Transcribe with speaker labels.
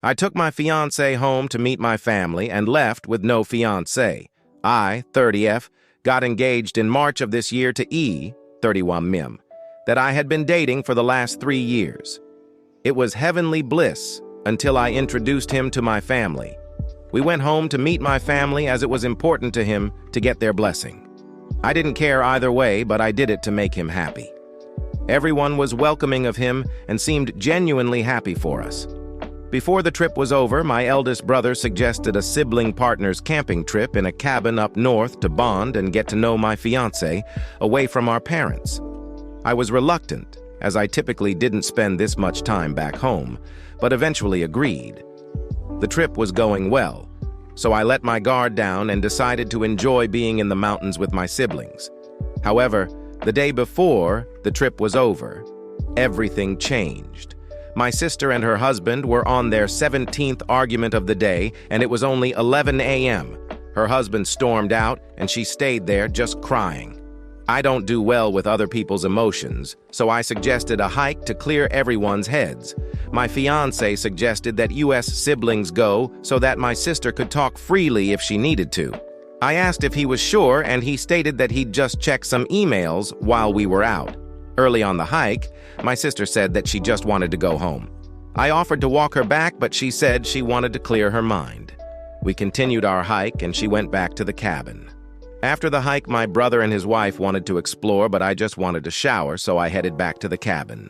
Speaker 1: I took my fiancé home to meet my family and left with no fiancé. I, 30F, got engaged in March of this year to E, 31M, that I had been dating for the last 3 years. It was heavenly bliss until I introduced him to my family. We went home to meet my family as it was important to him to get their blessing. I didn't care either way, but I did it to make him happy. Everyone was welcoming of him and seemed genuinely happy for us. Before the trip was over, my eldest brother suggested a sibling partner's camping trip in a cabin up north to bond and get to know my fiancé away from our parents. I was reluctant, as I typically didn't spend this much time back home, but eventually agreed. The trip was going well, so I let my guard down and decided to enjoy being in the mountains with my siblings. However, the day before the trip was over, everything changed. My sister and her husband were on their 17th argument of the day, and it was only 11 a.m. Her husband stormed out, and she stayed there just crying. I don't do well with other people's emotions, so I suggested a hike to clear everyone's heads. My fiancé suggested that U.S. siblings go so that my sister could talk freely if she needed to. I asked if he was sure, and he stated that he'd just check some emails while we were out. Early on the hike, my sister said that she just wanted to go home. I offered to walk her back, but she said she wanted to clear her mind. We continued our hike, and she went back to the cabin. After the hike, my brother and his wife wanted to explore, but I just wanted to shower, so I headed back to the cabin.